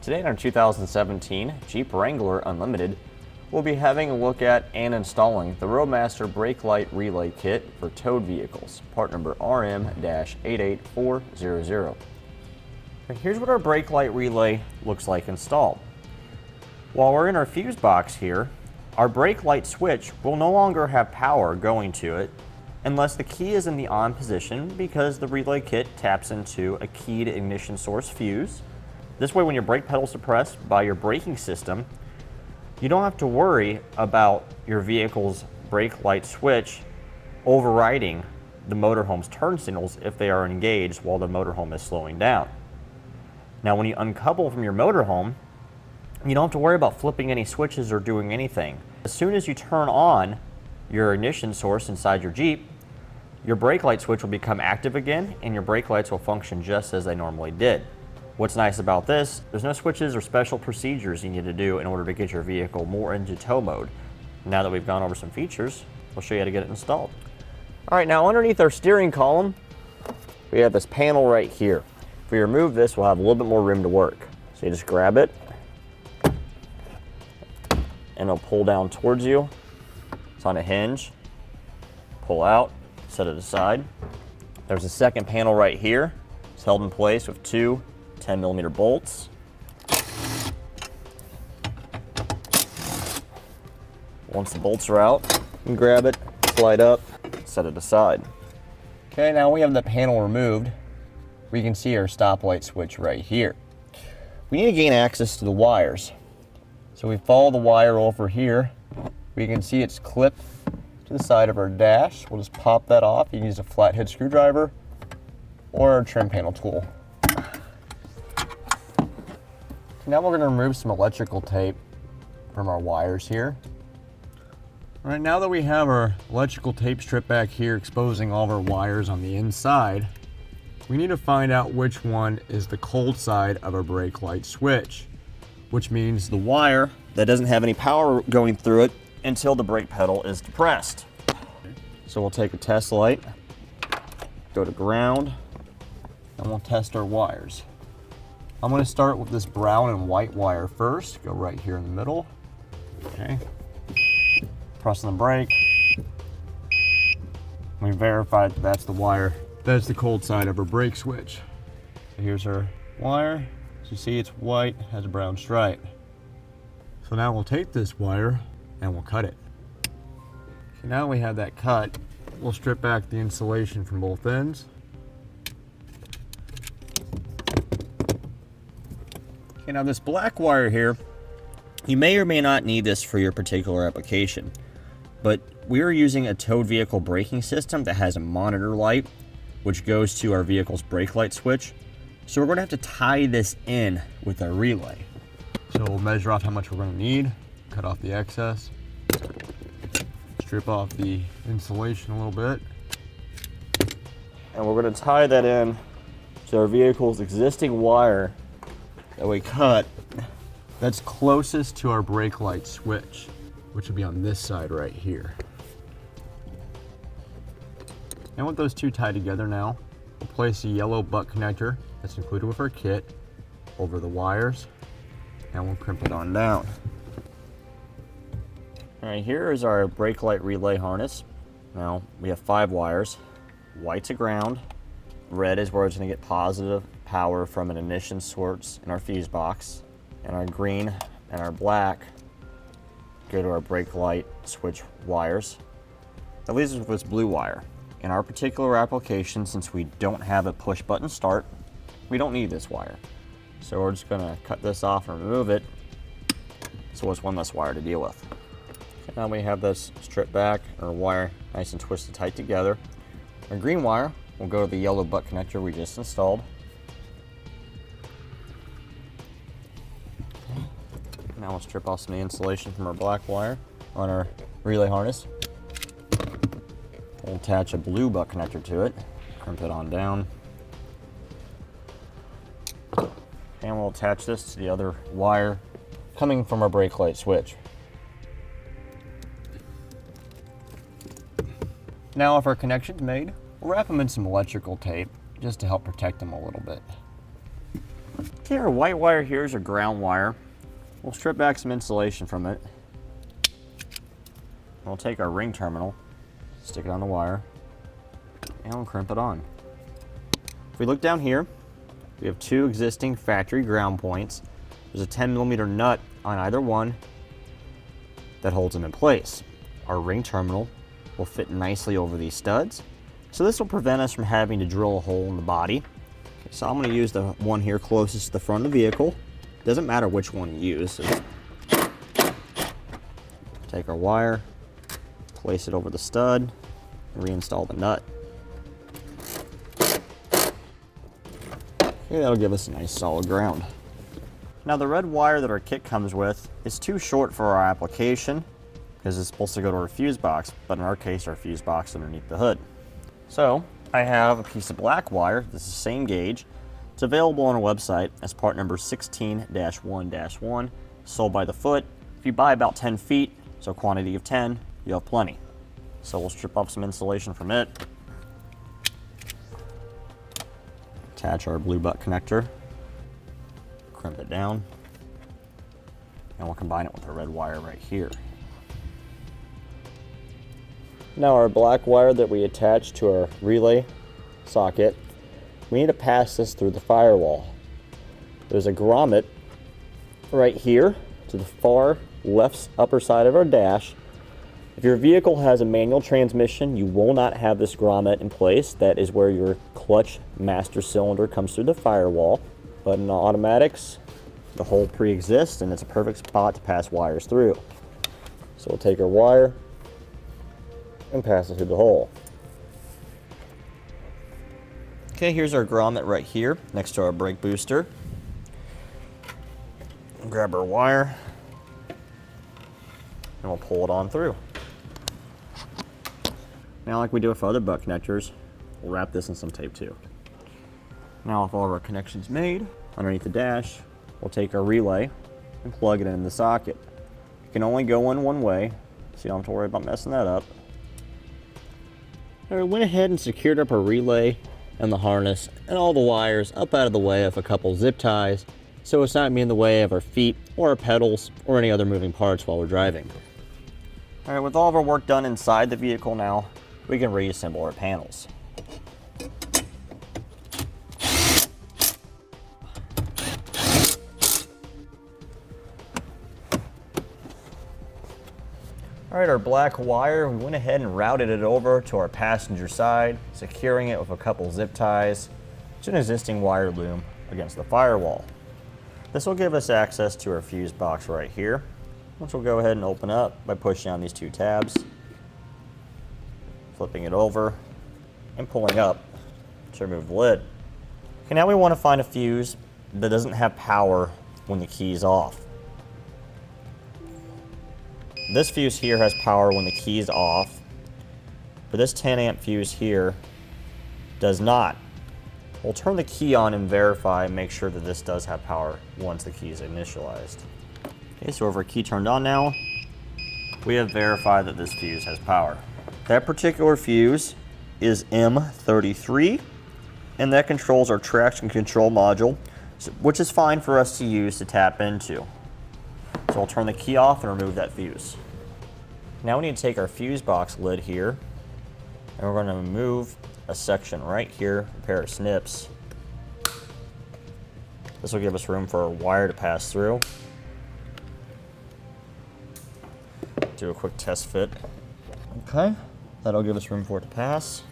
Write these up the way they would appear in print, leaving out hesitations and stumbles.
Today in our 2017 Jeep Wrangler Unlimited, we'll be having a look at and installing the Roadmaster Brake-Lite Relay Kit for towed vehicles, part number RM-88400. Here's what our brake-light relay looks like installed. While we're in our fuse box here, our brake light switch will no longer have power going to it unless the key is in the on position, because the relay kit taps into a keyed ignition source fuse. This way, when your brake pedal is depressed by your braking system, you don't have to worry about your vehicle's brake light switch overriding the motorhome's turn signals if they are engaged while the motorhome is slowing down. Now, when you uncouple from your motorhome, you don't have to worry about flipping any switches or doing anything. As soon as you turn on your ignition source inside your Jeep, your brake light switch will become active again and your brake lights will function just as they normally did. What's nice about this, there's no switches or special procedures you need to do in order to get your vehicle more into tow mode. Now that we've gone over some features, we'll show you how to get it installed. All right, now underneath our steering column, we have this panel right here. If we remove this, we'll have a little bit more room to work. So you just grab it, and it'll pull down towards you. It's on a hinge. Pull out, set it aside. There's a second panel right here. It's held in place with two 10mm bolts. Once the bolts are out, you can grab it, slide up, set it aside. Okay, now we have the panel removed. We can see our stoplight switch right here. We need to gain access to the wires. So we follow the wire over here. We can see it's clipped to the side of our dash. We'll just pop that off. You can use a flathead screwdriver or a trim panel tool. Now we're going to remove some electrical tape from our wires here. All right, now that we have our electrical tape stripped back here exposing all of our wires on the inside, we need to find out which one is the cold side of our brake light switch, which means the wire that doesn't have any power going through it until the brake pedal is depressed. So we'll take a test light, go to ground, and we'll test our wires. I'm going to start with this brown and white wire first. Go right here in the middle. Okay. Pressing the brake. We verified that that's the wire. That's the cold side of our brake switch. So here's our wire. As you see, it's white, has a brown stripe. So now we'll take this wire and we'll cut it. So now we have that cut, we'll strip back the insulation from both ends. Okay, now this black wire here, you may or may not need this for your particular application, but we are using a towed vehicle braking system that has a monitor light, which goes to our vehicle's brake light switch. So we're going to have to tie this in with our relay. So we'll measure off how much we're going to need, cut off the excess, strip off the insulation a little bit. And we're going to tie that in to our vehicle's existing wire that we cut that's closest to our brake light switch, which will be on this side right here. And with those two tied together now, we'll place a yellow butt connector that's included with our kit over the wires, and we'll crimp it on down. All right, here is our brake light relay harness. Now we have 5 wires. White's a ground, red is where it's going to get positive power from an ignition source in our fuse box, and our green and our black go to our brake light switch wires. That leaves us with this blue wire. In our particular application, since we don't have a push button start, we don't need this wire. So we're just gonna cut this off and remove it, so it's one less wire to deal with. Okay, now we have this stripped back, our wire nice and twisted tight together. Our green wire will go to the yellow butt connector we just installed. Okay. Now we'll strip off some of the insulation from our black wire on our relay harness. We'll attach a blue butt connector to it, crimp it on down. And we'll attach this to the other wire coming from our brake light switch. Now, if our connection's made, we'll wrap them in some electrical tape just to help protect them a little bit. Okay, our white wire here is our ground wire. We'll strip back some insulation from it. We'll take our ring terminal, stick it on the wire, and we'll crimp it on. If we look down here, we have two existing factory ground points. There's a 10mm nut on either one that holds them in place. Our ring terminal will fit nicely over these studs, so this will prevent us from having to drill a hole in the body. Okay, so I'm going to use the one here closest to the front of the vehicle. Doesn't matter which one you use. So take our wire, place it over the stud, and reinstall the nut. Okay, that'll give us a nice solid ground. Now the red wire that our kit comes with is too short for our application because it's supposed to go to our fuse box, but in our case our fuse box is underneath the hood. So I have a piece of black wire. This is the same gauge. It's available on our website as part number 16-1-1, sold by the foot. If you buy about 10 feet, so a quantity of 10, you'll have plenty. So we'll strip off some insulation from it. Attach our blue butt connector, crimp it down, and we'll combine it with our red wire right here. Now our black wire that we attach to our relay socket, we need to pass this through the firewall. There's a grommet right here to the far left upper side of our dash. If your vehicle has a manual transmission, you will not have this grommet in place. That is where your clutch master cylinder comes through the firewall. But in the automatics, the hole pre-exists and it's a perfect spot to pass wires through. So we'll take our wire and pass it through the hole. Okay, here's our grommet right here next to our brake booster. Grab our wire and we'll pull it on through. Now, like we do with other butt connectors, we'll wrap this in some tape too. Now with all of our connections made underneath the dash, we'll take our relay and plug it in the socket. You can only go in one way, so you don't have to worry about messing that up. I went ahead and secured up our relay and the harness and all the wires up out of the way of a couple zip ties, so it's not in the way of our feet or our pedals or any other moving parts while we're driving. All right, with all of our work done inside the vehicle now, we can reassemble our panels. All right, our black wire, we went ahead and routed it over to our passenger side, securing it with a couple zip ties to an existing wire loom against the firewall. This will give us access to our fuse box right here, which we'll go ahead and open up by pushing on these two tabs, flipping it over, and pulling up to remove the lid. Okay, now we want to find a fuse that doesn't have power when the key is off. This fuse here has power when the key is off, but this 10 amp fuse here does not. We'll turn the key on and verify and make sure that this does have power once the key is initialized. Okay, so with our key turned on now, we have verified that this fuse has power. That particular fuse is M33, and that controls our traction control module, which is fine for us to use to tap into. So I'll turn the key off and remove that fuse. Now we need to take our fuse box lid here, and we're going to remove a section right here, a pair of snips. This will give us room for a wire to pass through. Do a quick test fit. Okay, that'll give us room for it to pass.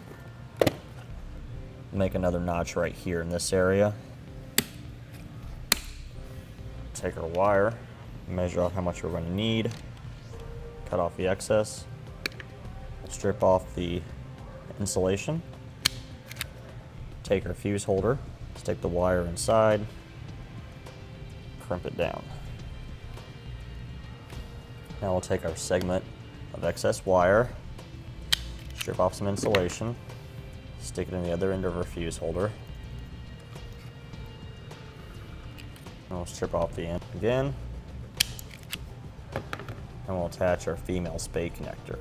Make another notch right here in this area. Take our wire, measure out how much we're going to need, cut off the excess, strip off the insulation, take our fuse holder, stick the wire inside, crimp it down. Now we'll take our segment of excess wire, strip off some insulation, stick it in the other end of our fuse holder, and we'll strip off the end again, and we'll attach our female spade connector.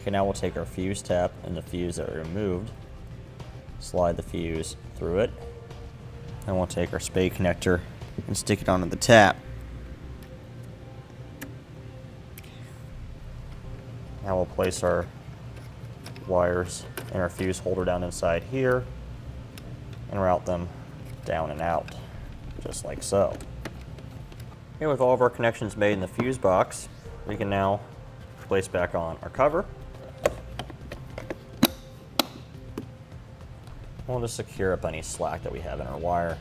Okay, now we'll take our fuse tap and the fuse that we removed, slide the fuse through it. Then we'll take our spade connector and stick it onto the tap. Now we'll place our wires in our fuse holder down inside here and route them down and out, just like so. Okay, with all of our connections made in the fuse box, we can now place back on our cover. We'll just secure up any slack that we have in our wire.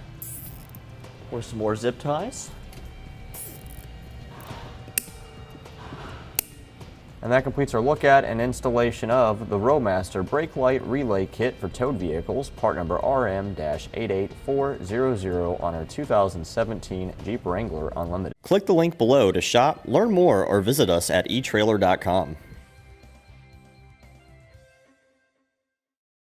With some more zip ties. And that completes our look at and installation of the Roadmaster Brake-Lite Relay Kit for towed vehicles, part number RM-88400 on our 2017 Jeep Wrangler Unlimited. Click the link below to shop, learn more, or visit us at eTrailer.com.